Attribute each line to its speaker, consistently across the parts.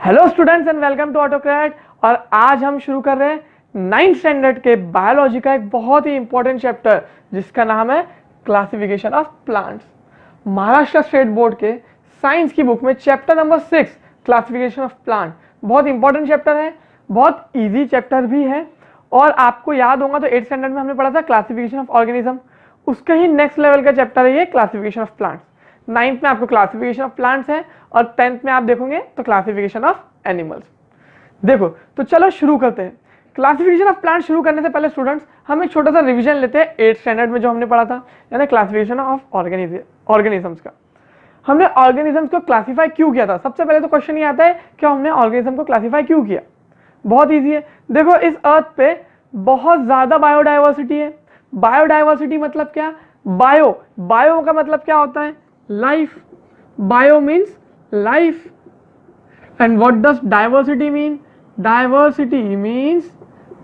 Speaker 1: Hello students and welcome to Autocrat. और आज हम शुरू कर रहे हैं 9th स्टैंडर्ड के बायोलॉजी का एक बहुत ही इंपॉर्टेंट चैप्टर जिसका नाम है classification of plants. Maharashtra state board के साइंस की बुक में chapter number 6 classification of plant बहुत इंपॉर्टेंट चैप्टर है, बहुत इजी चैप्टर भी है। और आपको याद होगा तो 8th स्टैंडर्ड में हमने पढ़ा था क्लासिफिकेशन ऑफ ऑर्गेनिज्म, उसका ही नेक्स्ट लेवल का चैप्टर है ये क्लासिफिकेशन ऑफ प्लांट्स। 9th में आपको क्लासिफिकेशन ऑफ प्लांट्स है और 10th में आप देखोगे तो क्लासिफिकेशन ऑफ एनिमल्स। देखो तो चलो शुरू करते हैं। क्लासिफिकेशन ऑफ प्लांट शुरू करने से पहले स्टूडेंट्स हम एक छोटा सा रिवीजन लेते हैं 8th स्टैंडर्ड में जो हमने पढ़ा था, यानी क्लासिफिकेशन ऑफ ऑर्गेनिजम्स का। हमने ऑर्गेनिजम्स को क्लासिफाई क्यों किया था? सबसे पहले तो क्वेश्चन ये आता है कि हमने ऑर्गेनिज्म को क्लासिफाई क्यों किया। बहुत ईजी है। देखो इस अर्थ पे बहुत ज्यादा बायोडाइवर्सिटी है। बायोडाइवर्सिटी मतलब क्या? बायो का मतलब क्या होता है? Life. Bio means life. And what does diversity mean? Diversity means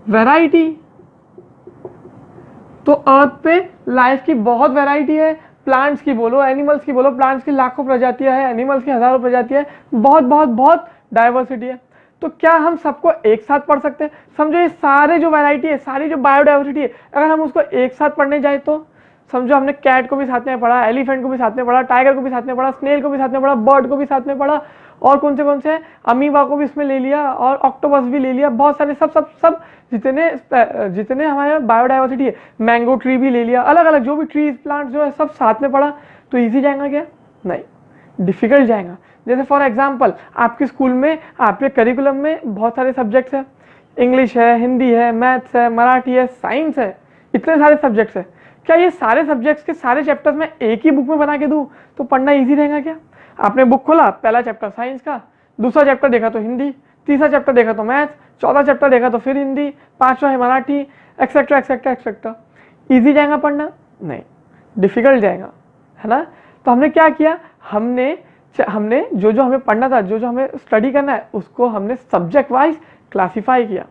Speaker 1: variety. तो अर्थ पे लाइफ की बहुत वैरायटी है। प्लांट्स की बोलो, एनिमल्स की बोलो, प्लांट्स की लाखों प्रजातियां हैं, एनिमल्स की हजारों प्रजातियां हैं, बहुत बहुत बहुत डाइवर्सिटी है। तो क्या हम सबको एक साथ पढ़ सकते हैं? समझो ये सारे जो वैरायटी है, सारी जो बायोडाइवर्सिटी है, अगर हम उसको एक साथ पढ़ने जाए तो समझो हमने कैट को भी साथ में पढ़ा, एलिफेंट को भी साथ में पढ़ा, टाइगर को भी साथ में पढ़ा, स्नेल को भी साथ में पढ़ा, बर्ड को भी साथ में पढ़ा, और कौन से अमीबा को भी इसमें ले लिया, और ऑक्टोपस भी ले लिया, बहुत सारे सब सब सब जितने हमारे बायोडाइवर्सिटी है, मैंगो ट्री भी ले लिया, अलग अलग जो भी ट्रीज प्लांट जो है सब साथ में पढ़ा तो ईजी जाएगा क्या? नहीं, डिफिकल्ट जाएगा। जैसे फॉर एग्जाम्पल आपके स्कूल में, आपके करिकुलम में बहुत सारे सब्जेक्ट्स हैं, इंग्लिश है, हिंदी है, मैथ्स है, मराठी है, साइंस है, इतने सारे सब्जेक्ट्स है। क्या ये सारे सब्जेक्ट्स के सारे चैप्टर्स में एक ही बुक में बना के दूं तो पढ़ना इजी रहेगा क्या? आपने बुक खोला, पहला चैप्टर साइंस का, दूसरा चैप्टर देखा तो हिंदी, तीसरा चैप्टर देखा तो मैथ्स, चौथा चैप्टर देखा तो फिर हिंदी, पांचवा है Marathi, etcetera etcetera etcetera. Easy जाएगा पढ़ना? नहीं, डिफिकल्ट जाएगा, है ना। तो हमने क्या किया, हमने जो हमें पढ़ना था, जो हमें स्टडी करना है, उसको हमने सब्जेक्ट वाइज क्लासीफाई किया।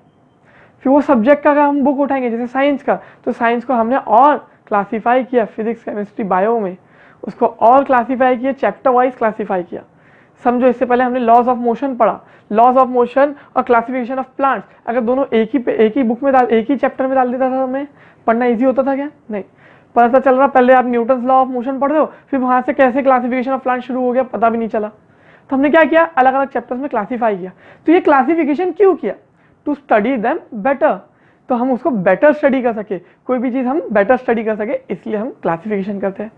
Speaker 1: फिर वो सब्जेक्ट का अगर हम बुक उठाएंगे जैसे साइंस का, तो साइंस को हमने और क्लासीफाई किया, फिजिक्स, केमिस्ट्री, बायो में उसको और क्लासीफाई किया, चैप्टर वाइज क्लासीफाई किया। समझो इससे पहले हमने लॉज ऑफ मोशन पढ़ा, लॉज ऑफ मोशन और क्लासिफिकेशन ऑफ प्लांट्स, अगर दोनों एक ही बुक में एक ही चैप्टर में डाल देता था हमें, पढ़ना इजी होता था क्या? नहीं। पता चल रहा पहले आप न्यूटन्स लॉ ऑफ मोशन पढ़ रहे हो, फिर वहां से कैसे क्लासिफिकेशन ऑफ प्लांट शुरू हो गया पता भी नहीं चला। तो हमने क्या किया, अलग अलग चैप्टर्स में क्लासीफाई किया। तो ये क्लासिफिकेशन क्यों किया? टू स्टडी देम बेटर, तो हम उसको बेटर स्टडी कर सके, कोई भी चीज हम बेटर स्टडी कर सके, इसलिए हम क्लासिफिकेशन करते हैं।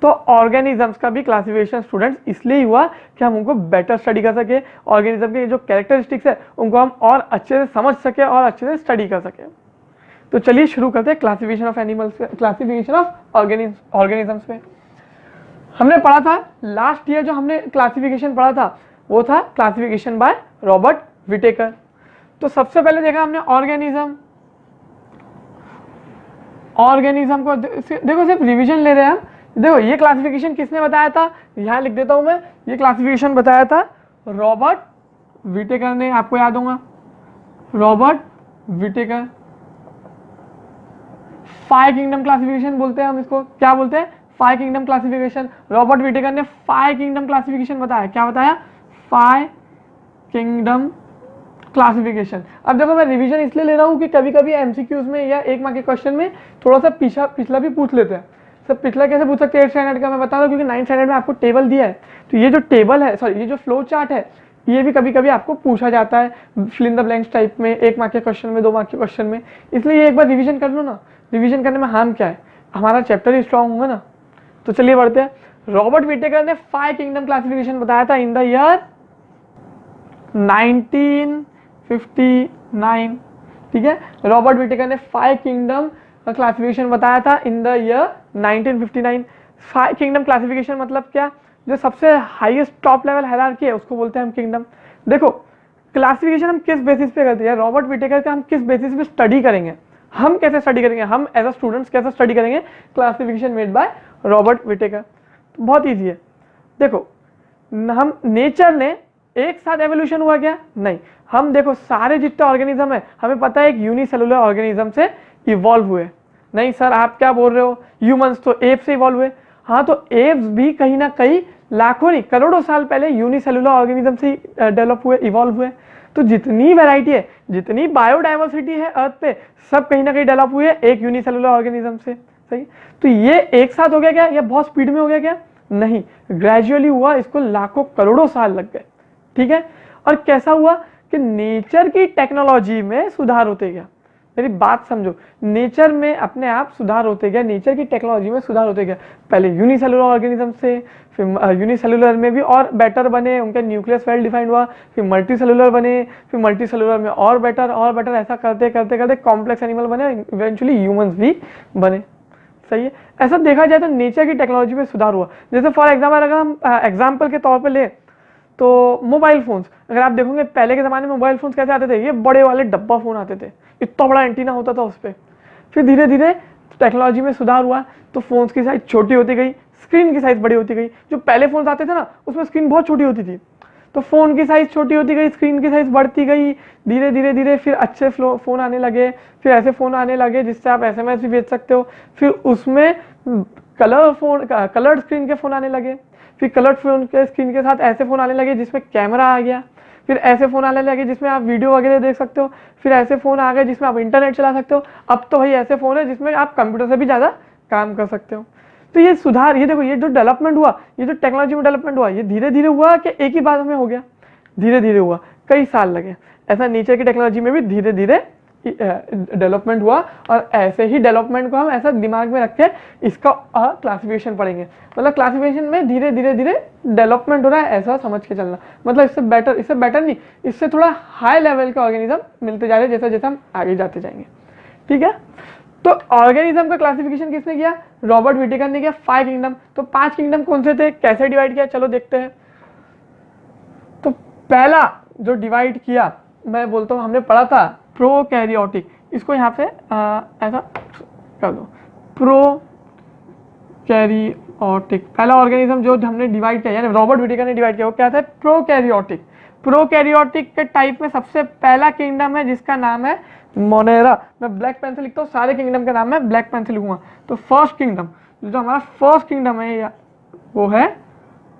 Speaker 1: तो ऑर्गेनिजम्स का भी क्लासिफिकेशन स्टूडेंट्स इसलिए ही हुआ कि हम उनको बेटर स्टडी कर सके, ऑर्गेनिज्म के जो कैरेक्टरिस्टिक्स है उनको हम और अच्छे से समझ सके और अच्छे से स्टडी कर सके। तो चलिए शुरू करते हैं classification of animals, classification of organisms पे। हमने पढ़ा था लास्ट ईयर, जो हमने क्लासिफिकेशन पढ़ा था वो था क्लासिफिकेशन बाय रॉबर्ट विटेकर। तो सबसे पहले देखा हमने ऑर्गेनिज्म को देखो, सिर्फ रिवीजन ले रहे हैं हम। देखो ये क्लासिफिकेशन किसने बताया था, यहां लिख देता हूं मैं, ये क्लासिफिकेशन बताया था रॉबर्ट विटेकर ने, आपको याद होगा रॉबर्ट विटेकर। 5 किंगडम क्लासिफिकेशन बोलते हैं हम इसको, क्या बोलते हैं? 5 किंगडम क्लासिफिकेशन। रॉबर्ट विटेकर ने 5 किंगडम क्लासिफिकेशन बताया। क्या बताया? 5 किंगडम क्लासिफिकेशन। अब देखो मैं रिवीजन इसलिए ले रहा हूं कि कभी कभी एमसीक्यूज में या 1 मार्क के क्वेश्चन में थोड़ा सा पिछला भी पूछ लेते हैं। सब पिछला कैसे पूछ सकते हैं 8th स्टैंडर्ड का, मैं बता रहा हूं क्योंकि 9th स्टैंडर्ड में आपको टेबल दिया है। तो ये जो टेबल है, सॉरी ये जो फ्लो चार्ट है, ये भी कभी कभी आपको पूछा जाता है fill in the blanks type में, 1 मार्क के क्वेश्चन में, 2 मार्क के क्वेश्चन में। इसलिए ये एक बार रिविजन कर लो ना, रिविजन करने में हार्म क्या है, हमारा चैप्टर ही स्ट्रांग होगा ना। तो चलिए बढ़ते हैं। रॉबर्ट विटेकर ने 5 किंगडम क्लासिफिकेशन बताया था इन द ईयर 1959। ठीक है, रॉबर्ट विटेकर ने 5 किंगडम क्लासिफिकेशन बताया था in the year 1959। 5 kingdom classification मतलब क्या? जो सबसे हाईएस्ट टॉप लेवल हायरार्की है उसको बोलते हैं हम किंगडम। देखो क्लासिफिकेशन हम किस बेसिस पे करते हैं, रॉबर्ट विटेकर का हम किस बेसिस पे स्टडी करेंगे, हम कैसे स्टडी करेंगे, हम एज अ स्टूडेंट्स कैसे स्टडी करेंगे classification made by Robert Whittaker. तो बहुत ईजी है। देखो हम नेचर ने एक साथ एवोल्यूशन हुआ क्या? नहीं। हम देखो सारे जितने ऑर्गेनिज्म है हमें पता है एक यूनिसेलुलर ऑर्गेनिज्म से इवॉल्व हुए। नहीं सर आप क्या बोल रहे हो, ह्यूमंस तो एप से इवॉल्व हुए। हाँ तो एप्स भी कहीं ना कहीं लाखों नहीं करोड़ों साल पहले यूनिसेलुलर ऑर्गेनिज्म से डेवलप हुए, इवॉल्व हुए। तो जितनी वैरायटी है, जितनी बायोडाइवर्सिटी है अर्थ पे, सब कहीं ना कहीं डेवलप हुई है एक यूनिसेलुलर ऑर्गेनिज्म से। सही, तो ये एक साथ हो गया क्या, या बहुत स्पीड में हो गया क्या? नहीं, ग्रेजुअली हुआ, इसको लाखों करोड़ों साल लग गए। ठीक है, और कैसा हुआ कि नेचर की टेक्नोलॉजी में सुधार होते गया। मेरी बात समझो, नेचर में अपने आप सुधार होते गया, नेचर की टेक्नोलॉजी में सुधार होते गया। पहले यूनिसेलुलर ऑर्गेनिज्म से, फिर यूनिसेलुलर में भी और बेटर बने, उनका न्यूक्लियस वेल डिफाइंड हुआ, फिर मल्टी सेलुलर बने, फिर मल्टी सेलुलर में और बेटर, ऐसा करते करते करते कॉम्प्लेक्स एनिमल बने, इवेंचुअली ह्यूमंस भी बने। सही है, ऐसा देखा जाए तो नेचर की टेक्नोलॉजी में सुधार हुआ। जैसे फॉर एग्जाम्पल अगर हम एग्जाम्पल के तौर पर ले तो मोबाइल फोन्स, अगर आप देखोगे पहले के ज़माने में मोबाइल फोन्स कैसे आते थे, ये बड़े वाले डब्बा फ़ोन आते थे, इतना बड़ा एंटीना होता था उस पर। फिर धीरे धीरे टेक्नोलॉजी में सुधार हुआ तो फोन्स की साइज छोटी होती गई, स्क्रीन की साइज बड़ी होती गई। जो पहले फोन्स आते थे ना, उसमें स्क्रीन बहुत छोटी होती थी, तो फ़ोन की साइज़ छोटी होती गई, स्क्रीन की साइज़ बढ़ती गई, धीरे धीरे धीरे फिर अच्छे फ़ोन आने लगे, फिर ऐसे फ़ोन आने लगे जिससे आप SMS भी भेज सकते हो। फिर उसमें कलर्ड स्क्रीन के फ़ोन आने लगे, फिर कलर्ड फोन के स्क्रीन के साथ ऐसे फ़ोन आने लगे जिसमें कैमरा आ गया, फिर ऐसे फ़ोन आने लगे जिसमें आप वीडियो वगैरह देख सकते हो, फिर ऐसे फ़ोन आ गए जिसमें आप इंटरनेट चला सकते हो। अब तो भाई ऐसे फ़ोन है जिसमें आप कंप्यूटर से भी ज़्यादा काम कर सकते हो। तो ये सुधार, ये देखो, ये जो डेवलपमेंट हुआ, ये जो टेक्नोलॉजी में डेवलपमेंट हुआ, ये धीरे धीरे हुआ कि एक ही बार में हो गया? धीरे धीरे हुआ, कई साल लगे। ऐसा नेचर की टेक्नोलॉजी में भी धीरे धीरे डेवलपमेंट हुआ, और ऐसे ही डेवलपमेंट को हम ऐसा दिमाग में रख के इसका क्लासिफिकेशन पढ़ेंगे। मतलब क्लासिफिकेशन में धीरे धीरे धीरे डेवलपमेंट हो रहा है, ऐसा समझ के चलना। मतलब इससे बेटर नहीं, इससे थोड़ा हाई लेवल के ऑर्गेनिज्म मिलते जा रहे हैं जैसे जैसे हम आगे जाते जाएंगे। ठीक है, तो ऑर्गेनिज्म का क्लासिफिकेशन किसने किया? रॉबर्ट विटेकर ने किया, 5 किंगडम। तो 5 किंगडम कौन से थे, कैसे डिवाइड किया, चलो देखते हैं। तो पहला जो डिवाइड किया, मैं बोलता हूँ, हमने पढ़ा था प्रोकैरियोटिक, इसको यहाँ पे ऐसा कर दो, प्रोकैरियोटिक। पहला ऑर्गेनिज्म जो हमने डिवाइड किया, यानी रॉबर्ट विटेकर ने डिवाइड किया, वो क्या था? प्रोकैरियोटिक। प्रोकैरियोटिक के टाइप में सबसे पहला किंगडम है जिसका नाम है मोनेरा। मैं ब्लैक पेन से लिखता हूँ, सारे किंगडम का नाम मैं ब्लैक पेन से लिखूंगा। तो फर्स्ट किंगडम, जो हमारा फर्स्ट किंगडम है वो है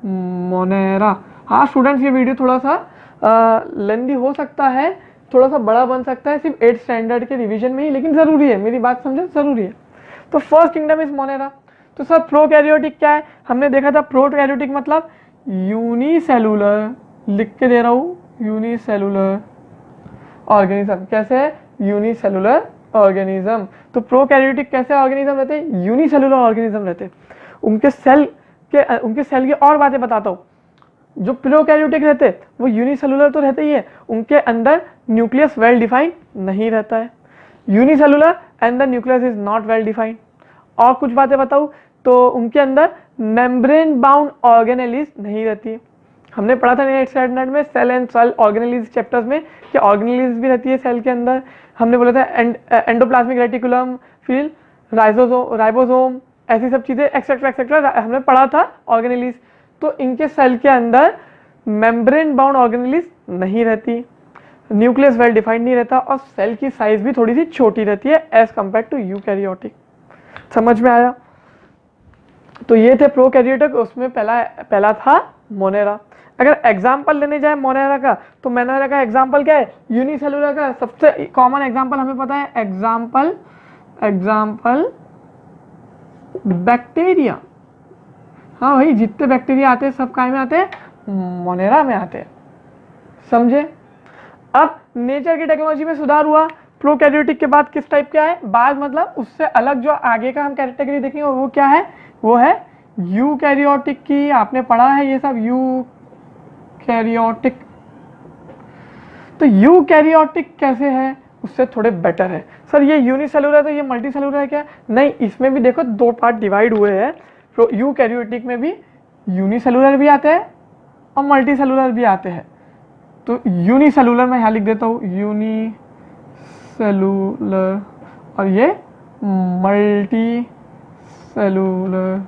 Speaker 1: मोनेरा। हाँ स्टूडेंट्स, ये वीडियो थोड़ा सा लेंदी हो सकता है, थोड़ा सा बड़ा बन सकता है, सिर्फ 8th स्टैंडर्ड के रिवीजन में ही, लेकिन ज़रूरी है, मेरी बात समझे, ज़रूरी है। तो फर्स्ट किंगडम इज मोनेरा। तो सर प्रोकैरियोटिक क्या है? हमने देखा था प्रोकैरियोटिक मतलब यूनिसेलुलर, लिख के दे रहा हूँ, यूनिसेलुलर ऑर्गेनिज्म। कैसे है? Unicellular organism. तो प्रोकैरियोटिक कैसे ऑर्गेनिज्म रहते हैं? यूनिसेलुलर ऑर्गेनिज्म रहते हैं। उनके सेल की और बातें बताता हूँ। जो प्रोकैरियोटिक रहते हैं वो यूनिसेलुलर तो रहते ही है, उनके अंदर न्यूक्लियस वेल डिफाइंड नहीं रहता है। Unicellular and the nucleus is not well defined. और कुछ बातें बताऊँ तो उनके अंदर मेम्ब्रेन बाउंड ऑर्गेनेलिज नहीं रहती है। हमने पढ़ा था 8th स्टैंडर्ड में cell and cell organelles chapters में कि ऑर्गेनेलिज भी रहती है सेल के अंदर। हमने बोला था एंडोप्लाज्मिक रेटिकुलम, फिर राइबोसोम, ऐसी सब चीज़ें एक्सेट्रा एक्सेट्रा हमने पढ़ा था ऑर्गेनेलिज। तो इनके सेल के अंदर मेम्ब्रेन बाउंड ऑर्गेनेलिज नहीं रहती, न्यूक्लियस वेल डिफाइंड नहीं रहता, और सेल की साइज भी थोड़ी सी छोटी रहती है एज कंपेयर टू यूकैरियोटिक। समझ में आया? तो ये थे प्रोकैरियोटिक, उसमें पहला था मोनेरा। अगर एग्जाम्पल लेने जाए मोनेरा का, तो मोनेरा का एग्जाम्पल क्या है? यूनिसेलुलर का सबसे कॉमन एग्जाम्पल हमें पता है, एग्जाम्पल बैक्टीरिया। हाँ भाई, जितने बैक्टीरिया आते हैं सब काय में आते हैं? मोनेरा में आते हैं। समझे? अब नेचर की टेक्नोलॉजी में सुधार हुआ, प्रोकैरियोटिक के बाद किस टाइप का है? बाद मतलब उससे अलग जो आगे का हम कैटेगरी देखेंगे वो क्या है? वो है यूकैरियोटिक की। आपने पढ़ा है ये सब, यूकैरियोटिक। तो यूकैरियोटिक कैसे है? उससे थोड़े बेटर है। सर ये यूनिसेलुलर है तो ये मल्टी सेलुलर है क्या? नहीं, इसमें भी देखो 2 पार्ट डिवाइड हुए हैं। तो यूकैरियोटिक में भी यूनिसेलुलर भी आते हैं और मल्टी सेलुलर भी आते हैं। तो यूनिसेलुलर मैं यहाँ लिख देता हूँ, यूनिसेलुलर, और ये multi cellular,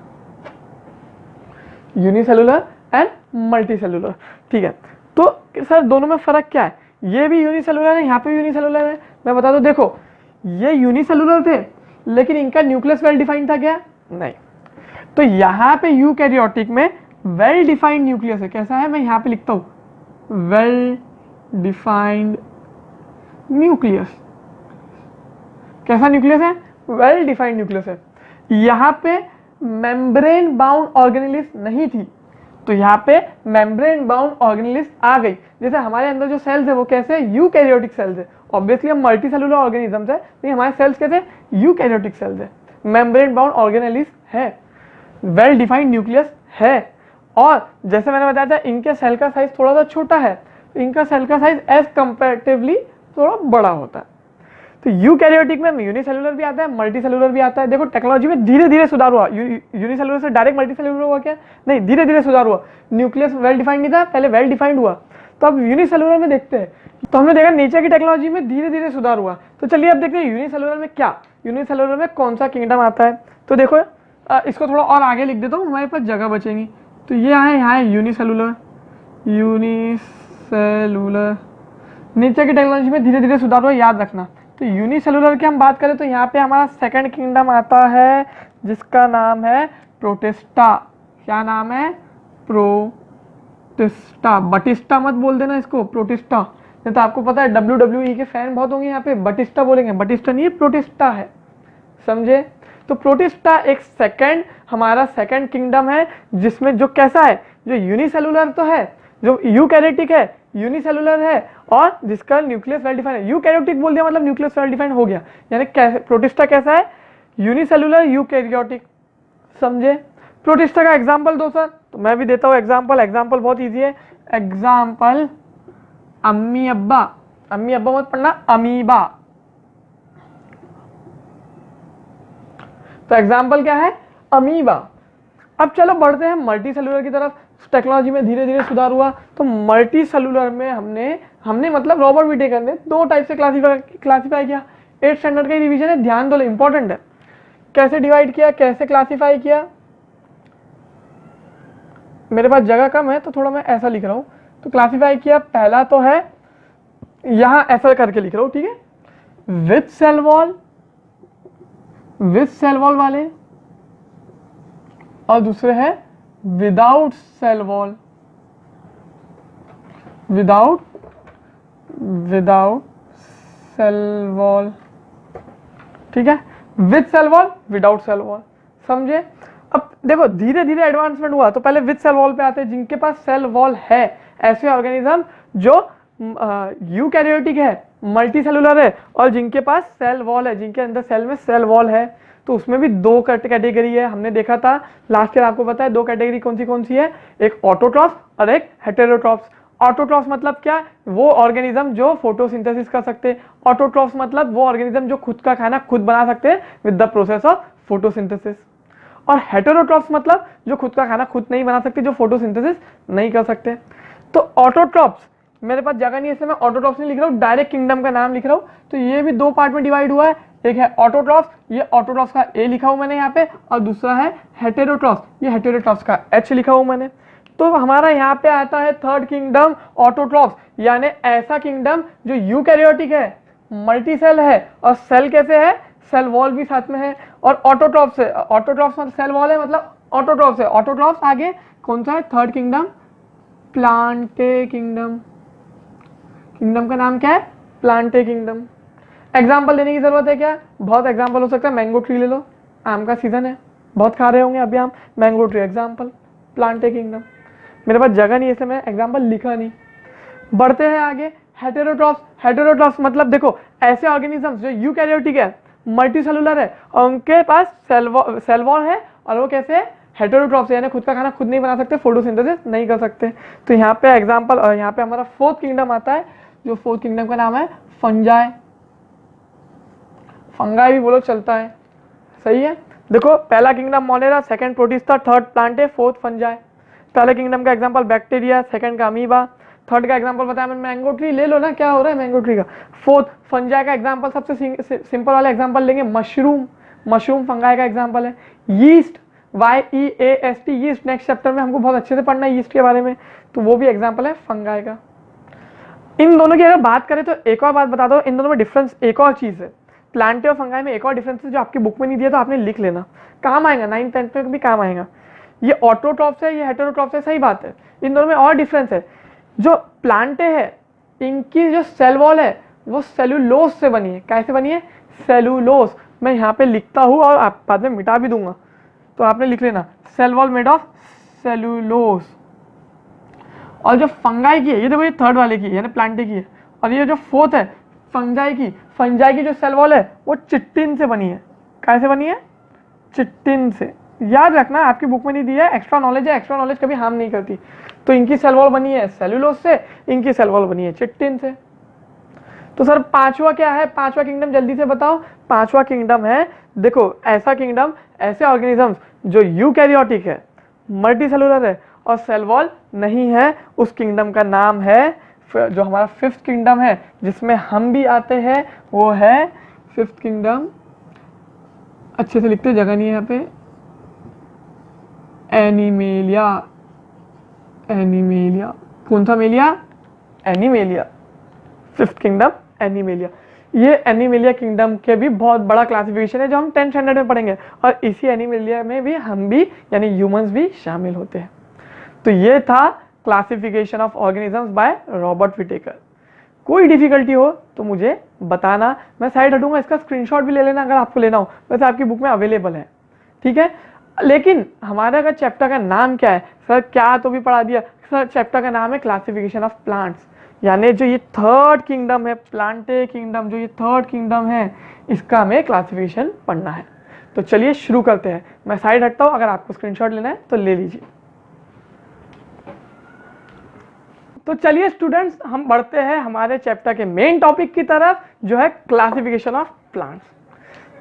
Speaker 1: unicellular and multi cellular. ठीक है, तो सर दोनों में फ़र्क क्या है? ये भी यूनिसेलुलर है, यहाँ पे यूनिसेलुलर है। मैं बता दूँ, देखो ये यूनिसेलुलर थे लेकिन इनका न्यूक्लियस वेल डिफाइंड था क्या? नहीं। तो यहाँ पे यूकैरियोटिक में वेल डिफाइंड न्यूक्लियस है। कैसा है, मैं यहाँ पे लिखता हूँ, वेल डिफाइंड न्यूक्लियस। कैसा न्यूक्लियस है, वेल डिफाइंड न्यूक्लियस है। यहाँ पे मेम्ब्रेन बाउंड ऑर्गेनेलिस नहीं थी, तो यहाँ पे मेम्ब्रेन बाउंड ऑर्गेनेलिस आ गई। जैसे हमारे अंदर जो सेल्स है वो कैसे, यूकैरियोटिक सेल्स है। ऑब्वियसली हम मल्टी सेलुलर ऑर्गेनिजम्स है, तो हमारे सेल्स कैसे, यूकैरियोटिक सेल्स है। मेम्ब्रेन बाउंड ऑर्गेनेलिस है, वेल डिफाइंड न्यूक्लियस है। और जैसे मैंने बताया था, इनके सेल का साइज थोड़ा सा छोटा है, तो इनका सेल का साइज एज कंपेरेटिवली थोड़ा बड़ा होता है। तो यूकैरियोटिक में यूनिसेलुलर भी आता है, मल्टी सेलुलर भी आता है। देखो टेक्नोलॉजी में धीरे धीरे सुधार हुआ, यूनिसेलुलर से डायरेक्ट मल्टी सेलुलर हुआ क्या, नहीं, धीरे धीरे सुधार हुआ। न्यूक्लियस वेल डिफाइंड नहीं था, पहले वेल डिफाइंड हुआ, तो अब यूनिसेलुलर में देखते हैं। तो हमने देखा नेचर की टेक्नोलॉजी में धीरे धीरे सुधार हुआ। तो चलिए अब देखते हैं यूनिसेलुलर में क्या, यूनिसेलुलर में कौन सा किंगडम आता है। तो देखो इसको थोड़ा और आगे लिख देता हूँ, हमारे पास जगह बचेगी। तो ये यहाँ है यूनिसेलुलर, यूनिसेलुलर। नेचर की टेक्नोलॉजी में धीरे धीरे सुधार हुआ, याद रखना। तो यूनिसेलुलर की हम बात करें तो यहाँ पे हमारा सेकंड किंगडम आता है, जिसका नाम है प्रोटिस्टा। क्या नाम है, प्रोटिस्टा। बटिस्टा मत बोल देना इसको, प्रोटिस्टा। नहीं तो आपको पता है WWE के फैन बहुत होंगे, यहाँ पे बटिस्टा बोलेंगे, बटिस्टा नहीं है, प्रोटिस्टा है, समझे। तो प्रोटिस्टा एक हमारा सेकंड किंगडम है, जिसमें जो कैसा है, जो यूनिसेलुलर तो है, जो यूकैरियोटिक है, यूनिसेलुलर है, और जिसका न्यूक्लियस वेल डिफाइंड है। यूकैरियोटिक बोल दिया मतलब न्यूक्लियस वेल डिफाइंड हो गया, यानी प्रोटिस्टा कैसा है, यूनिसेलुलर यूकैरियोटिक, समझे। प्रोटिस्टा का एग्जांपल दो सर, तो मैं भी देता हूँ एग्जांपल बहुत इजी है। एग्जांपल अम्मीबा, अम्मीबा मत पढ़ना, अमीबा। तो एग्जाम्पल क्या है, अमीबा। अब चलो बढ़ते हैं मल्टी सेलुलर की तरफ। टेक्नोलॉजी में धीरे धीरे सुधार हुआ, तो मल्टी सेलुलर में हमने मतलब रॉबर्ट विटेकर ने दो टाइप से क्लासीफाई किया। 8th स्टैंडर्ड का रिवीजन है, ध्यान दो, इंपॉर्टेंट है। कैसे डिवाइड किया, कैसे क्लासीफाई किया, मेरे पास जगह कम है तो थोड़ा मैं ऐसा लिख रहा हूं। तो क्लासीफाई किया, पहला तो है यहां ऐसा करके लिख रहा हूं, ठीक है, विथ सेल वॉल वाले, और दूसरे है without cell wall, without cell wall, ठीक है, with cell wall, without cell wall, समझे। अब देखो धीरे धीरे एडवांसमेंट हुआ, तो पहले विथ सेल वॉल पे आते हैं, जिनके पास सेल वॉल है, ऐसे ऑर्गेनिज्म जो यूकैरियोटिक है, मल्टी सेलुलर है, और जिनके पास सेल वॉल है, जिनके अंदर सेल में सेल वॉल है। तो उसमें भी दो कैटेगरी है, हमने देखा था लास्ट ईयर, आपको पता है दो कैटेगरी कौन सी है, एक ऑटोट्रॉफ्स और एक हेटेरोट्रॉफ्स। ऑटोट्रॉफ्स मतलब क्या, वो ऑर्गेनिज्म जो फोटोसिंथेसिस कर सकते हैं। ऑटोट्रॉफ्स मतलब वो ऑर्गेनिज्म जो खुद का खाना खुद बना सकते हैं with the process of photosynthesis. और हेटेरोट्रॉफ्स मतलब जो खुद का खाना खुद नहीं बना सकते, जो फोटोसिंथेसिस नहीं कर सकते। तो ऑटोट्रॉफ्स, मेरे पास जगह नहीं है इसलिए मैं ऑटोट्रॉफ्स नहीं लिख रहा हूँ, डायरेक्ट किंगडम का नाम लिख रहा हूँ। तो ये भी दो पार्ट में डिवाइड हुआ है, एक है ऑटोट्रॉफ्स, ये ऑटोट्रॉफ्स का ए लिखा हूं मैंने यहाँ पे, और दूसरा है हेटेरोट्रॉफ्स, ये हेटेरोट्रॉफ्स का एच लिखा हूं मैंने। तो हमारा यहाँ पे आता है थर्ड किंगडम ऑटोट्रॉफ्स, यानी ऐसा किंगडम जो यूकैरियोटिक है, मल्टी सेल है, और सेल कैसे है, सेल वॉल भी साथ में है। और ऑटोट्रॉफ्स है, ऑटोट्रॉफ्स मतलब सेल वॉल है, मतलब ऑटोट्रॉफ्स है। ऑटोट्रॉफ्स आगे कौन सा है, third kingdom Plantae kingdom. Kingdom का नाम क्या है, प्लांटे किंगडम। एग्जाम्पल देने की जरूरत है क्या, बहुत एग्जाम्पल हो सकता है। मैंगो ट्री ले लो, आम का सीजन है, बहुत खा रहे होंगे अभी आम, mango tree example, Plantae kingdom. मेरे पास जगह नहीं है इसलिए मैं एग्जाम्पल लिखा नहीं। बढ़ते हैं आगे, हेटेरोट्रॉफ्स। हेटेरोट्रॉफ्स मतलब देखो ऐसे ऑर्गेनिजम्स जो यूकैरियोटिक है, मल्टी सेलुलर है, और उनके पास सेल वॉल है, और वो कैसे हेटेरोट्रॉफ्स यानी खुद का खाना खुद नहीं बना सकते, फोटोसिंथेसिस नहीं कर सकते। तो यहाँ पे एग्जाम्पल, और यहाँ पे हमारा फोर्थ किंगडम आता है, जो फोर्थ किंगडम का नाम है फंजाई। फंगाई भी बोलो चलता है, सही है। देखो पहला kingdom Monera, second protista, third Plantae, fourth fungi. पहले किंगडम का एग्जांपल बैक्टीरिया, सेकंड का अमीबा, थर्ड का एग्जांपल बताया मैंने मैंगो ट्री, ले लो ना क्या हो रहा है मैंगो ट्री का। फोर्थ फंजाई का एग्जांपल सबसे सिंपल वाला एग्जांपल लेंगे, मशरूम। मशरूम फंगाई का एग्जांपल है। Yeast, YEAST, yeast, next chapter में हमको बहुत अच्छे से पढ़ना है यीस्ट के बारे में, तो वो भी एग्जांपल है फंगाई का। इन दोनों की अगर बात करें तो एक और बात बता दो, इन दोनों में डिफरेंस एक और चीज है। प्लांटे और फंगाई में एक और डिफरेंस है जो आपकी बुक में नहीं दिया, तो आपने लिख लेना, काम आएगा, 9th 10th में भी काम आएगा। ये ऑटोट्रॉफ्स है, ये हेटेरोट्रॉफ्स है, सही बात है, इन दोनों में और डिफरेंस है। जो प्लांटे है इनकी जो सेल वॉल है वो सेलुलोज से बनी है। कैसे बनी है? सेलुलोज। मैं यहाँ पे लिखता हूँ और आप बाद में मिटा भी दूंगा, तो आपने लिख लेना cell wall made of cellulose. और जो फंगाई की है, ये देखो ये थर्ड वाले की यानी प्लांटे की है, और ये जो फोर्थ है फंजाई की जो सेल वॉल है वो चिट्टिन से बनी है। कैसे बनी है? चिट्टिन से। याद रखना, आपकी बुक में नहीं दिया है, एक्स्ट्रा नॉलेज है, एक्स्ट्रा नॉलेज कभी हार्म नहीं करती। तो इनकी सेल वॉल बनी है सेलुलोज से, इनकी सेल वॉल बनी है चिट्टिन से। तो सर पांचवा क्या है? पांचवा किंगडम जल्दी से बताओ। पांचवा किंगडम है, देखो ऐसा किंगडम, ऐसे ऑर्गेनिजम्स जो यूकैरियोटिक है, मल्टी सेलुलर है और सेल वॉल नहीं है, उस किंगडम का नाम है, जो हमारा फिफ्थ किंगडम है जिसमें हम भी आते हैं, वो है फिफ्थ किंगडम। अच्छे से लिखते, जगह नहीं है यहाँ पे। एनिमेलिया। एनिमेलिया कौन सा मेलिया? एनिमेलिया। Fifth kingdom animalia. ये एनिमेलिया किंगडम के भी बहुत बड़ा क्लासिफिकेशन है जो हम 10th स्टैंडर्ड में पढ़ेंगे, और इसी एनिमेलिया में भी हम भी यानी ह्यूमंस भी शामिल होते हैं। तो ये था classification of organisms by Robert Whittaker. कोई डिफिकल्टी हो तो मुझे बताना, मैं साइड हटूंगा, इसका स्क्रीनशॉट भी ले लेना अगर आपको लेना हो, वैसे आपकी बुक में अवेलेबल है, ठीक है। लेकिन हमारे अगर चैप्टर का नाम क्या है सर? क्या तो भी पढ़ा दिया सर, चैप्टर का नाम है क्लासिफिकेशन ऑफ प्लांट्स, यानी जो ये थर्ड किंगडम है, प्लांटे किंगडम, जो ये थर्ड किंगडम है, इसका हमें क्लासिफिकेशन पढ़ना है। तो चलिए शुरू करते हैं। मैं साइड हटता हूं, अगर आपको स्क्रीनशॉट लेना है तो ले लीजिए। तो चलिए स्टूडेंट्स, हम बढ़ते हैं हमारे चैप्टर के मेन टॉपिक की तरफ, जो है क्लासिफिकेशन ऑफ प्लांट्स।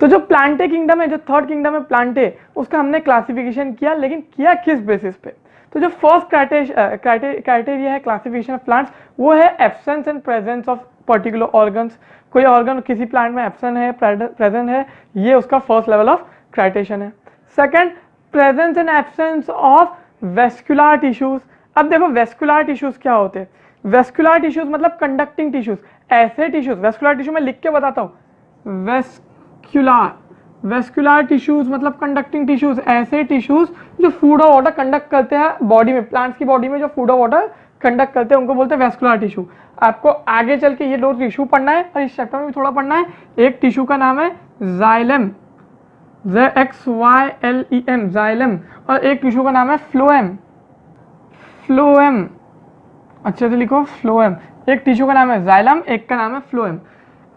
Speaker 1: तो जो प्लांटे किंगडम है, जो थर्ड किंगडम है प्लांटे, उसका हमने क्लासिफिकेशन किया, लेकिन किया किस बेसिस पे? तो जो फर्स्ट क्राइटेरिया है क्लासिफिकेशन ऑफ प्लांट्स, वो है absence and presence of particular organs. कोई ऑर्गन किसी प्लांट में एब्सेंट है, प्रेजेंट है, ये उसका फर्स्ट लेवल ऑफ क्राइटेशन है। Second, presence and absence of vascular tissues. अब देखो वेस्कुलर टिश्यूज क्या होते हैं? वेस्कुलर टिश्यूज मतलब कंडक्टिंग टिश्यूज, ऐसे टिश्यूज। वेस्कुलर टिश्यू में लिख के बताता हूँ, वेस्कुलर टिश्यूज मतलब कंडक्टिंग टिश्यूज, ऐसे टिश्यूज जो फूड और वाटर कंडक्ट करते हैं बॉडी में, प्लांट्स की बॉडी में जो फूड और वाटर कंडक्ट करते हैं उनको बोलते हैं वेस्कुलर टिश्यू। आपको आगे चल के ये दो टिश्यू पढ़ना है और इस चैप्टर में भी थोड़ा पढ़ना है। एक टिश्यू का नाम है जाइलम, XYLEM, जाइलम, और एक टिश्यू का नाम है फ्लोएम, फ्लोएम, अच्छे से लिखो फ्लोएम। एक टिश्यू का नाम है जाइलम, एक का नाम है फ्लोएम।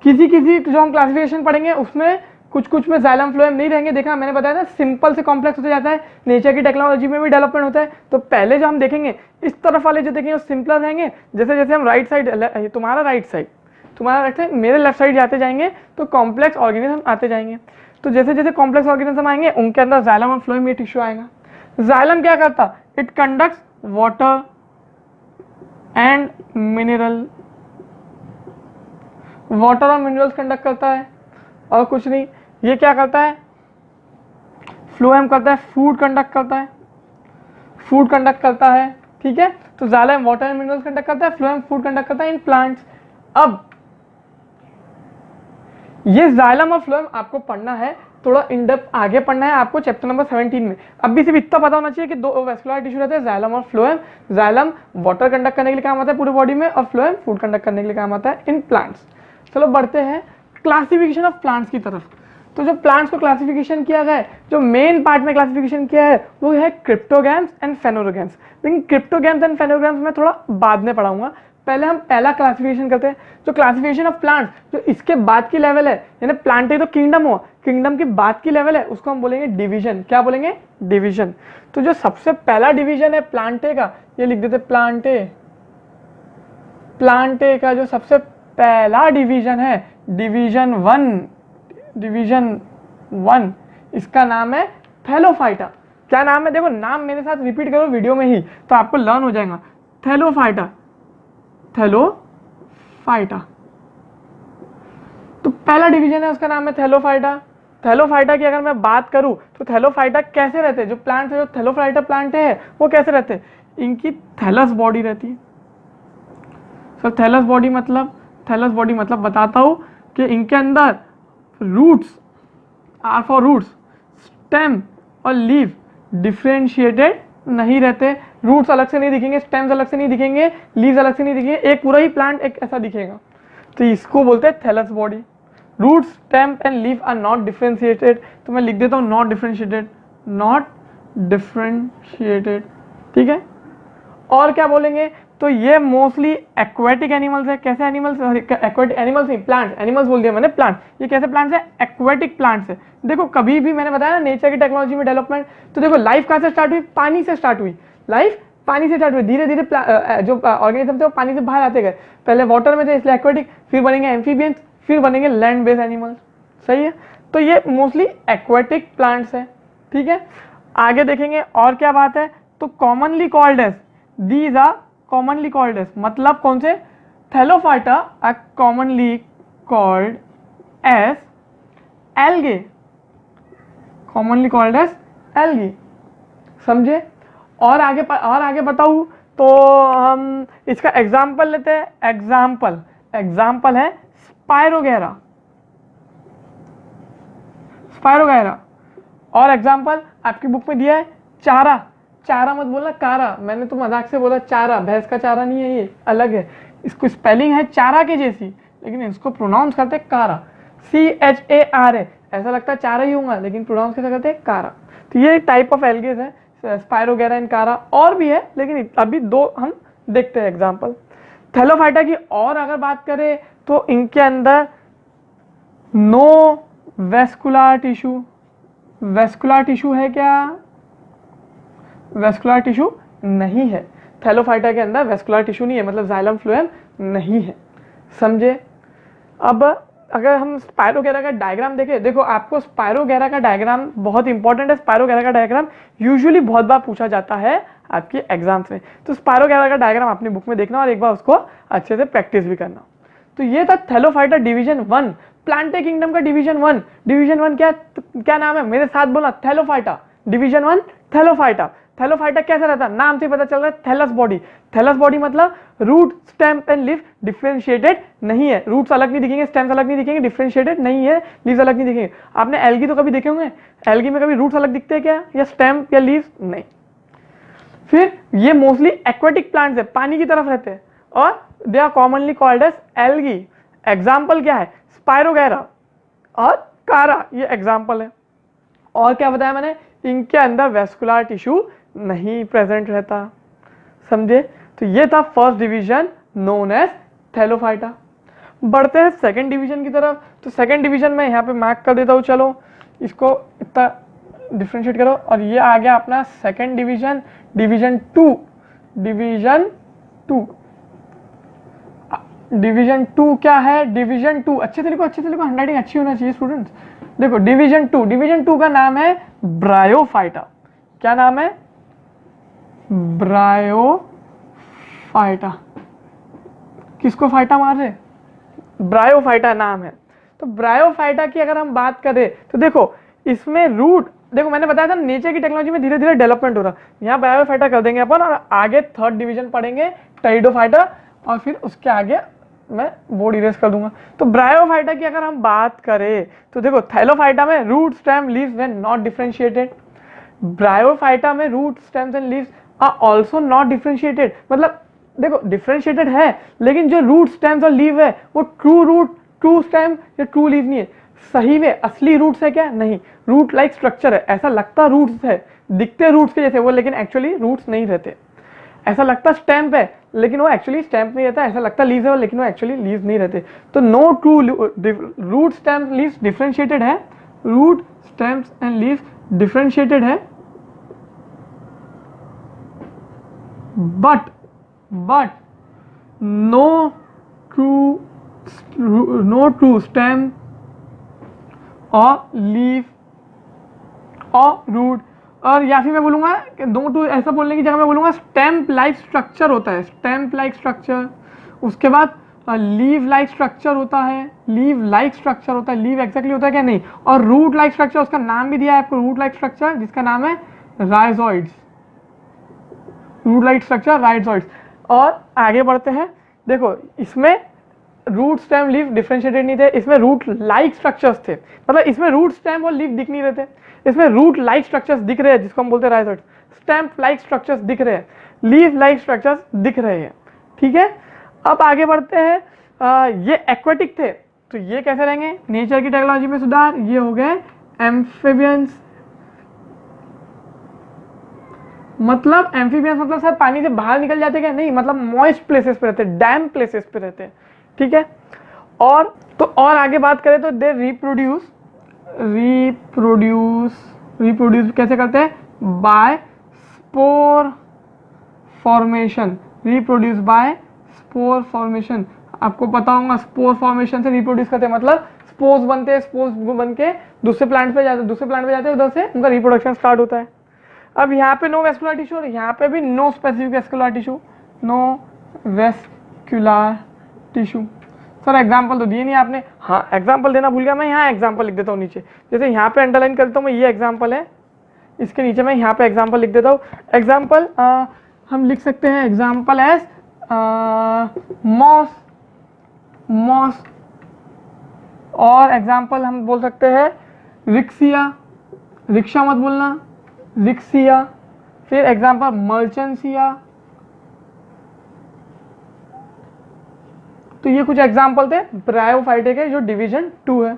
Speaker 1: किसी किसी जो हम क्लासिफिकेशन पढ़ेंगे उसमें कुछ में जाइलम फ्लोएम नहीं रहेंगे। देखना, मैंने बताया था सिंपल से कॉम्प्लेक्स होता जाता है, नेचर की टेक्नोलॉजी में भी डेवलपमेंट होता है। तो पहले जो हम देखेंगे इस तरफ वाले जो देखेंगे वो सिंपलर रहेंगे, जैसे जैसे हम राइट साइड, तुम्हारा राइट साइड मेरे लेफ्ट साइड जाते जाएंगे तो कॉम्प्लेक्स ऑर्गेनिज्म आते जाएंगे। तो जैसे जैसे कॉम्प्लेक्स ऑर्गेनिज्म आएंगे उनके अंदर जाइलम और फ्लोएम ये टिश्यू आएगा। जाइलम क्या करता? It conducts water and mineral, water और मिनरल्स कंडक्ट करता है और कुछ नहीं। ये क्या करता है? फ्लोएम करता है फूड कंडक्ट करता है, फूड कंडक्ट करता है, ठीक है। तो xylem water and minerals conduct करता है, फ्लोएम फूड कंडक्ट करता है इन प्लांट्स। अब ये जाइलम और फ्लोएम आपको पढ़ना है, थोड़ा इन डेप्थ आगे पढ़ना है आपको चैप्टर नंबर 17 में। अब भी सिर्फ इतना पता होना चाहिए कि दो वेस्कुलर टिश्यू रहते हैं, जाइलम और फ्लोएम। जाइलम वाटर कंडक्ट करने के लिए काम आता है पूरे बॉडी में, और फ्लोएम फूड कंडक्ट करने के लिए काम आता है इन प्लांट्स। चलो बढ़ते हैं क्लासिफिकेशन ऑफ प्लांट्स की तरफ। तो जो प्लांट्स को क्लासिफिकेशन किया गया है, जो मेन पार्ट में क्लासिफिकेशन किया है वो है क्रिप्टोगैम्स एंड फेनोरोगैम्स। लेकिन क्रिप्टोगैम्स एंड फेनोरोगैम्स मैं थोड़ा बाद में पढ़ाऊंगा, पहले हम पहला क्लासिफिकेशन करते हैं। जो क्लासिफिकेशन ऑफ प्लांट्स जो इसके बाद की लेवल है, यानी प्लांटे तो किंगडम हो, किंगडम की बाद की लेवल है, उसको हम बोलेंगे डिवीजन। क्या बोलेंगे? डिवीजन। तो जो सबसे पहला डिवीजन है प्लांटे का, ये लिख देते प्लांटे, प्लांटे का जो सबसे पहला डिवीजन है, डिवीजन वन, इसका नाम है थैलोफाइटा। क्या नाम है? देखो नाम मेरे साथ रिपीट करो वीडियो में ही तो आपको लर्न हो जाएगा। Thallophyta, Thallophyta. तो पहला डिवीजन है उसका नाम है थैलोफाइटा। थैलोफाइटा की अगर मैं बात करूं तो थैलोफाइटा कैसे रहते हैं? जो प्लांट है, जो थैलोफाइटा प्लांट है वो कैसे रहते हैं? इनकी थैलस बॉडी रहती है। सर थैलस बॉडी मतलब बताता हूं कि इनके अंदर roots, R for roots, stem और लीव, डिफ्रेंशिएटेड नहीं रहते, रूट्स अलग से नहीं दिखेंगे, स्टेम्स अलग से नहीं दिखेंगे, लीव्स अलग से नहीं दिखेंगे, एक पूरा ही प्लांट एक ऐसा दिखेगा। तो इसको बोलते हैं thallus body. Roots, stem and leaf are not differentiated, तो मैं लिख देता हूँ नॉट डिफ्रेंशिएटेड, नॉट डिफ्रेंशिएटेड, ठीक है। और क्या बोलेंगे, तो ये मोस्टली एक्वेटिक एनिमल्स है। कैसे एनिमल्स, एक्वेटिक एनिमल्स नहीं, प्लांट्स, एनिमल्स बोल दिया मैंने, प्लांट। ये कैसे प्लांट्स है, एक्वेटिक प्लांट्स है। देखो कभी भी मैंने बताया ना नेचर की टेक्नोलॉजी में डेवलपमेंट, तो देखो लाइफ कहाँ से स्टार्ट हुई, पानी से स्टार्ट हुई, लाइफ पानी से स्टार्ट हुई, धीरे धीरे जो ऑर्गेनिज्म थे वो पानी से बाहर आते गए, पहले वाटर में थे इसलिए एक्वेटिक, फिर बनेंगे एम्फीबियंस, फिर बनेंगे लैंड बेस्ड एनिमल्स, सही है। तो ये मोस्टली एक्वेटिक प्लांट्स है, ठीक है। आगे देखेंगे और क्या बात है, तो commonly called as, these are commonly called as, मतलब कौन से, thallophyta are commonly called as algae, commonly called as algae, समझे। और आगे बताऊं तो हम इसका एग्जाम्पल लेते हैं। एग्जाम्पल है स्पायरोगैरा, स्पायरोगैरा। और एग्जाम्पल आपकी बुक में दिया है चारा, चारा मत बोलना कारा, मैंने तो मजाक से बोला चारा, भैंस का चारा नहीं है, ये अलग है, इसको स्पेलिंग है चारा के जैसी, लेकिन इसको प्रोनाउंस करते हैं कारा, CHARA, ऐसा लगता है चारा ही होगा लेकिन प्रोनाउंस कैसे करते हैं, कारा। तो ये टाइप ऑफ एल्गेस है, स्पायरोगैरा एंड कारा, और भी है लेकिन अभी दो हम देखते हैं एग्जाम्पल। थैलोफाइटा की और अगर बात करें तो इनके अंदर no vascular tissue, vascular tissue है क्या, वेस्कुलर टिश्यू नहीं है, थैलोफाइटा के अंदर वेस्कुलर टिश्यू नहीं है, मतलब जाइलम फ्लोएम नहीं है, समझे। अब अगर हम स्पायरोगैरा का डायग्राम देखें, देखो आपको स्पायरोगैरा का डायग्राम बहुत इंपॉर्टेंट है, स्पायरोगैरा का डायग्राम यूजुअली बहुत बार पूछा जाता है आपके एग्जाम्स में, तो स्पायरोगैरा का डायग्राम अपनी बुक में देखना और एक बार उसको अच्छे से प्रैक्टिस भी करना। तो ये था थैलोफाइटा डिवीजन 1, प्लांटे किंगडम का डिवीजन 1। डिवीजन 1 क्या नाम है, मेरे साथ बोला, थैलोफाइटा, डिवीजन 1 थैलोफाइटा। थैलोफाइटा कैसा रहता, नाम से पता चल रहा है, थैलस बॉडी। थैलस बॉडी मतलब root, stem and leaf differentiated नहीं है, रूट्स अलग नहीं दिखेंगे, स्टेम्स अलग नहीं दिखेंगे, डिफरेंशिएटेड नहीं है, लीव्स अलग नहीं दिखेंगे। आपने एल्गी तो कभी देखे होंगे, एल्गी में कभी रूट्स अलग दिखते हैं क्या, या स्टेम या लीव्स, नहीं। फिर ये मोस्टली एक्वेटिक प्लांट्स है, पानी की तरफ रहते हैं, और they are commonly called as algae. Example क्या है, स्पायरोगैरा और कारा, ये एग्जाम्पल है। और क्या बताया मैंने, इनके अंदर वेस्कुलर टिश्यू नहीं प्रेजेंट रहता, समझे। तो ये था first division known as thallophyta. बढ़ते हैं सेकंड डिवीजन की तरफ। तो सेकंड डिवीजन में यहाँ पे मार्क कर देता हूँ, चलो इसको इतना डिफ्रेंशिएट करो, और ये आ गया अपना सेकंड डिवीजन, डिवीजन 2। डिवीजन 2 क्या है, डिवीजन 2 अच्छे से लिखो, हैंडराइटिंग अच्छी होना चाहिए स्टूडेंट्स। देखो डिवीजन 2 का नाम है ब्रायोफाइटा। क्या नाम है, ब्रायोफाइटा। किसको फाइटा मार रहे, ब्रायोफाइटा नाम है। तो ब्रायोफाइटा की अगर हम बात करें तो देखो इसमें रूट, देखो मैंने बताया था नेचर की टेक्नोलॉजी में धीरे धीरे डेवलपमेंट हो रहा है, यहाँ ब्रायोफाइटा कर देंगे अपन, और आगे थर्ड डिवीजन पढ़ेंगे टेरिडोफाइटा, और फिर उसके आगे मैं बोर्ड इरेज कर दूंगा। तो ब्रायोफाइटा की अगर हम बात करें तो देखो थैलोफाइटा में रूट, स्टेम, लीव्स वे नॉट डिफरेंशिएटेड, ब्रायोफाइटा में root, stems and leaves are also not differentiated. मतलब देखो डिफरेंशिएटेड है, लेकिन जो रूट, स्टेम्स और लीव है वो ट्रू रूट, ट्रू स्टेम या ट्रू लीव नहीं है। सही में असली रूट्स है क्या, नहीं, रूट लाइक स्ट्रक्चर है, ऐसा लगता रूट्स है, दिखते रूट्स के जैसे वो, लेकिन एक्चुअली रूट्स नहीं रहते। ऐसा लगता स्टैम्प है लेकिन वो एक्चुअली स्टैम्प नहीं रहता, ऐसा लगता लीव्स है लेकिन वो एक्चुअली लीव्स नहीं रहते। तो no true root, stems, leaves differentiated है, root, stems and leaves differentiated है, बट नो ट्रू स्टेम और लीव और रूट। और या फिर मैं बोलूंगा कि नो टू, ऐसा बोलने की जगह मैं बोलूंगा स्टेम्प लाइक स्ट्रक्चर होता है, स्टेम्प लाइक स्ट्रक्चर। उसके बाद लीव लाइक स्ट्रक्चर होता है, लीव लाइक स्ट्रक्चर होता है, लीव एक्जैक्टली होता है क्या, नहीं। और रूट लाइक स्ट्रक्चर, उसका नाम भी दिया है आपको, रूट लाइक स्ट्रक्चर, जिसका नाम है rhizoids, root like structure rhizoids. और आगे बढ़ते हैं, देखो इसमें रूट स्टेम लीफ डिफरेंशिएटेड नहीं थे, इसमें रूट लाइक स्ट्रक्चर्स थे, मतलब इसमें रूट स्टेम और लीफ दिख नहीं रहे थे, इसमें रूट लाइक स्ट्रक्चर्स दिख रहे हैं जिसको हम बोलते हैं राइजोइड, स्टेम लाइक स्ट्रक्चर्स दिख रहे हैं, लीफ लाइक स्ट्रक्चर्स दिख रहे हैं। ठीक है, अब आगे बढ़ते हैं। ये एक्वेटिक थे तो ये कैसे रहेंगे, नेचर की टेक्नोलॉजी में सुधार, ये हो गए एम्फीबियंस। मतलब एम्फीबियंस मतलब सर पानी से बाहर निकल जाते क्या, नहीं, मतलब मॉइस्ट प्लेसेस पे रहते हैं, डैम प्लेसेस पे रहते हैं। ठीक है, और तो और आगे बात करें तो दे रिप्रोड्यूस कैसे करते हैं, by spore formation, reproduce by spore formation. आपको पता होगा स्पोर फॉर्मेशन से रिप्रोड्यूस करते हैं, मतलब स्पोर्स बनते हैं, स्पोर्स बन के दूसरे प्लांट पे जाते हैं, उधर से उनका रिप्रोडक्शन स्टार्ट होता है। अब यहाँ पे नो वेस्कुलर टिश्यू और यहाँ पे भी no specific vascular tissue, no vascular tissue. Sir example तो दिए नहीं आपने, हाँ एग्जाम्पल देना भूल गया, मैं यहाँ एग्जाम्पल लिख देता हूँ नीचे, जैसे यहाँ पे अंडरलाइन करता हूँ मैं, ये एग्जाम्पल है, इसके नीचे मैं यहाँ पे एग्जाम्पल लिख देता हूँ। एग्जाम्पल हम लिख सकते हैं एग्जाम्पल एज मॉस, और एग्जाम्पल हम बोल सकते हैं रिक्सिया, रिक्शा मत बोलना, रिक्सिया। फिर एग्जाम्पल मर्चेंसिया। तो ये कुछ एग्जाम्पल थे ब्रायोफाइटा के जो डिवीजन 2 है,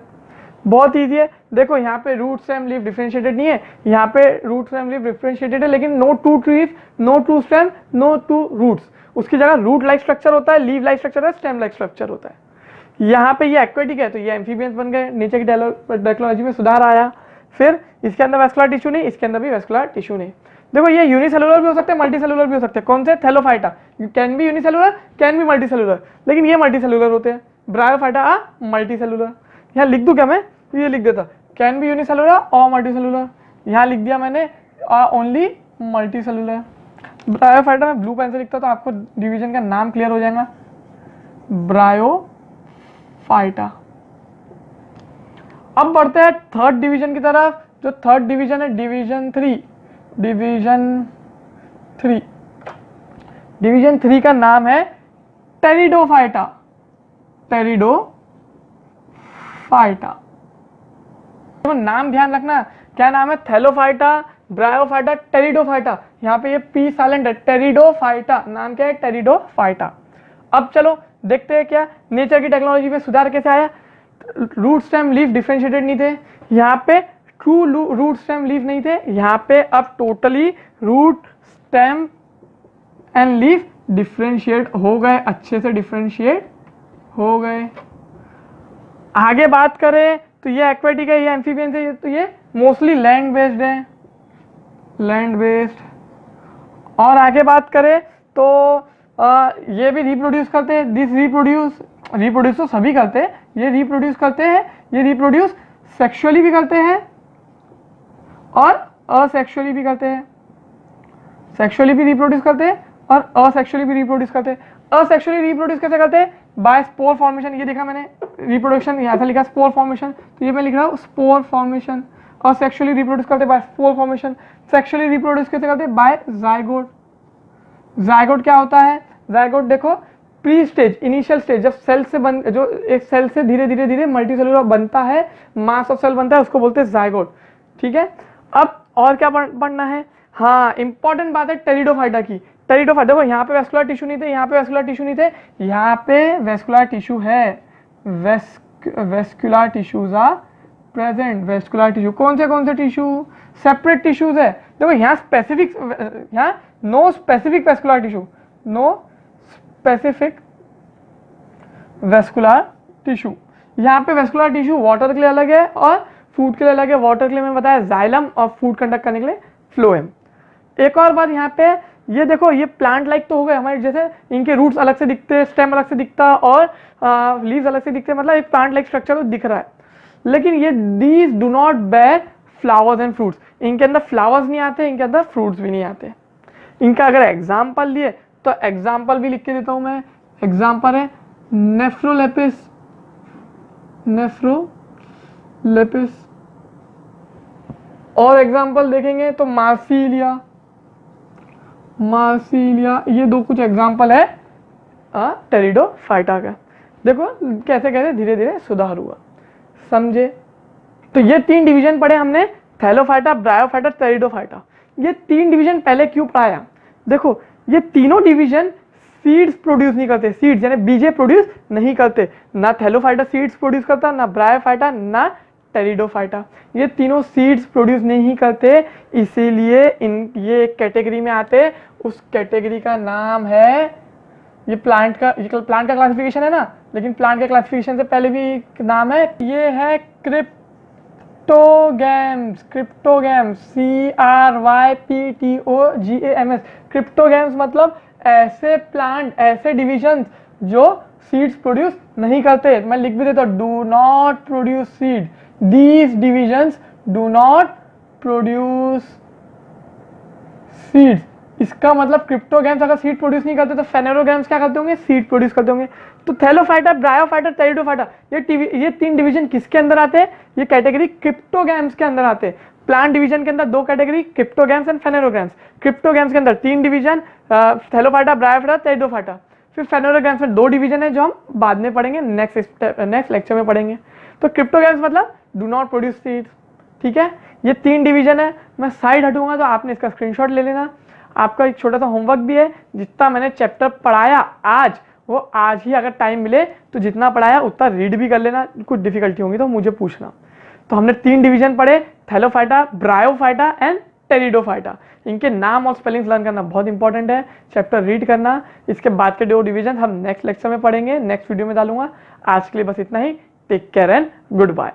Speaker 1: बहुत ईजी है। देखो यहाँ पे रूट स्टेम लीफ डिफरेंशिएटेड नहीं है, यहाँ पे रूट स्टेम लीफ डिफरेंशिएटेड है, लेकिन no true trees, no true stem, no true roots, उसकी जगह रूट लाइक स्ट्रक्चर होता है, लीव लाइक स्ट्रक्चर है, स्टेम लाइक स्ट्रक्चर होता है। यहाँ पे ये एक्वेटिक है तो ये एम्फीबियंस बन गए, नीचे की टेक्नोलॉजी में सुधार आया। फिर इसके अंदर वेस्कुलर टिश्यू नहीं, इसके अंदर भी वेस्कुलर टिश्यू नहीं। देखो ये यूनिसेलुलर भी हो सकते हैं, मल्टी सेलुलर भी हो सकते हैं। कौन से, Thallophyta can be unicellular, can be multi cellular, लेकिन ये मल्टी सेलुलर होते हैं। Bryophyta multi cellular. यहाँ लिख दूं क्या मैं, ये लिख देता कैन बी यूनिसेलुलर और मल्टी सेलुलर, यहाँ लिख दिया मैंने ओनली मल्टी सेलुलर। ब्रायोफाइटा में ब्लू पेन से लिखता तो आपको डिवीजन का नाम क्लियर हो जाएगा, ब्रायोफाइटा। अब बढ़ते हैं थर्ड डिवीजन की तरफ, जो थर्ड डिवीजन है डिवीजन 3। डिवीजन 3 का नाम है टेरिडोफाइटा। तो नाम ध्यान रखना, क्या नाम है, थैलोफाइटा, ब्रायोफाइटा, टेरिडोफाइटा। यहाँ पे ये पी साइलेंट है, टेरिडोफाइटा, नाम क्या है, टेरिडोफाइटा। अब चलो देखते हैं क्या नेचर की टेक्नोलॉजी में सुधार कैसे आया। रूट स्टेम लीफ डिफरेंशिएटेड नहीं थे, यहाँ पे ट्रू रूट स्टेम लीफ नहीं थे, यहाँ पे अब totally root stem and leaf differentiate हो गए, अच्छे से डिफरेंशिएट हो गए। आगे बात करें तो ये एक्वेटिक है, ये एम्फीबियंस है, तो ये मोस्टली लैंड बेस्ड है, लैंड बेस्ड। और आगे बात करें तो ये भी रिप्रोड्यूस करते हैं, दिस रिप्रोड्यूस तो सभी करते हैं, ये रिप्रोड्यूस करते हैं, ये रिप्रोड्यूस सेक्सुअली भी करते हैं और असेक्सुअली भी करते हैं, सेक्सुअली भी रिप्रोड्यूस करते हैं और असेक्सुअली भी रिप्रोड्यूस करते हैं। असेक्सुअली रिप्रोड्यूस कैसे करते हैं, बाय स्पोर फॉर्मेशन। ये देखा मैंने रिप्रोडक्शन, यहाँ से लिखा स्पोर फॉर्मेशन, तो ये मैं लिख रहा हूँ स्पोर फॉर्मेशन। असेक्सुअली रिप्रोड्यूस करते हैं by spore formation. Sexually reproduce कैसे करते हैं, बाय जाइगोट। जाइगोट क्या होता है, जाइगोट देखो प्री स्टेज, इनिशियल स्टेज, जब सेल से बन, जो एक सेल से धीरे धीरे धीरे मल्टी सेलुलर बनता है, मास ऑफ सेल बनता है, उसको बोलते हैं जाइगोट। ठीक है, अब और क्या पढ़ना है, हाँ इंपॉर्टेंट बात है टेरिडोफाइटा की। टेरिडोफाइटा देखो यहाँ पे वेस्कुलर टिश्यू नहीं थे, यहाँ पे वेस्कुलर टिश्यू नहीं थे, यहाँ पे वेस्कुलर टिश्यू है, vascular tissues are present. Vascular tissue कौन से टिश्यू, सेपरेट टिश्यूज है। देखो यहाँ स्पेसिफिक, यहाँ no specific vascular tissue, no specific vascular tissue. यहाँ पे वेस्कुलर टिश्यू वाटर के लिए अलग है और फूड के लिए अलग है। वाटर के लिए मैं बताया जाइलम और फूड कंडक्ट करने के लिए फ्लोएम। एक और बात यहाँ पे, ये देखो ये प्लांट लाइक तो हो गए हमारे, जैसे इनके रूट्स अलग से दिखते, स्टेम अलग से दिखता और लीव्स अलग से दिखते, मतलब एक प्लांट लाइक स्ट्रक्चर तो दिख रहा है। लेकिन ये these do not bear flowers and fruits, इनके अंदर फ्लावर्स नहीं आते, इनके अंदर फ्रूट्स भी नहीं आते। इनका अगर एग्जाम्पल लिए तो एग्जाम्पल भी लिख के देता हूं मैं। एग्जाम्पल है नेफ्रोलेपिस, नेफ्रोलेपिस। और एग्जाम्पल देखेंगे तो मार्सिलिया, मार्सिलिया। ये दो कुछ एग्जाम्पल है टेरिडोफाइटा का। देखो कैसे कैसे धीरे धीरे सुधार हुआ, समझे। तो ये 3 डिवीजन पढ़े हमने, थैलोफाइटा, ब्रायोफाइटा, टेरिडोफाइटा। ये 3 डिवीजन पहले क्यों पढ़ाया, देखो ये तीनों डिवीजन सीड्स प्रोड्यूस नहीं करते, सीड्स यानी बीजे प्रोड्यूस नहीं करते, ना थैलोफाइटा सीड्स प्रोड्यूस करता, ना ब्रायोफाइटा, ना टेरिडोफाइटा। ये तीनों सीड्स प्रोड्यूस नहीं करते, इसीलिए इन ये एक कैटेगरी में आते। उस कैटेगरी का नाम है, ये प्लांट का क्लासिफिकेशन है ना, लेकिन प्लांट के क्लासिफिकेशन से पहले भी एक नाम है, ये है क्रिप्टोगैम्स। Cryptogams CRYPTOGAMS। क्रिप्टोगैम्स मतलब ऐसे प्लांट, ऐसे डिविजन जो सीड्स प्रोड्यूस नहीं करते। मैं लिख भी देता हूं, do not produce seed, these divisions do not produce seeds. इसका मतलब क्रिप्टोगैम्स अगर सीड प्रोड्यूस नहीं करते तो फेनेरोगैम्स क्या करते होंगे, सीड प्रोड्यूस करते होंगे। तो थैलोफाइटा, ब्रायोफाइटा, टेरिडोफाइटा, ये 3 डिवीजन किसके अंदर आते हैं, ये कैटेगरी क्रिप्टोगैम्स के अंदर आते हैं। प्लांट डिवीजन के अंदर 2 category, cryptogams and phanerogams. Cryptogams के अंदर 3 डिवीजन, थैलोफाइटा, ब्रायोफाइटा, टेरिडोफाइटा। फिर फेनेरोगैम्स में 2 डिवीजन है जो हम बाद में पढ़ेंगे, नेक्स्ट लेक्चर में पढ़ेंगे। तो क्रिप्टोगैम्स मतलब डू नॉट प्रोड्यूस सीड्स, ठीक है। ये 3 डिवीजन है, मैं साइड हटूंगा तो आपने इसका स्क्रीनशॉट ले लेना। आपका एक छोटा सा होमवर्क भी है, जितना मैंने चैप्टर पढ़ाया आज, वो आज ही अगर टाइम मिले तो जितना पढ़ाया उतना रीड भी कर लेना, कुछ डिफिकल्टी होगी तो मुझे पूछना। तो हमने 3 डिवीजन पढ़े, थैलोफाइटा, ब्रायोफाइटा एंड टेरिडोफाइटा। इनके नाम और स्पेलिंग्स लर्न करना बहुत इंपॉर्टेंट है, चैप्टर रीड करना। इसके बाद के 2 डिवीजन हम नेक्स्ट लेक्चर में पढ़ेंगे, नेक्स्ट वीडियो में डालूंगा। आज के लिए बस इतना ही, take care and good bye.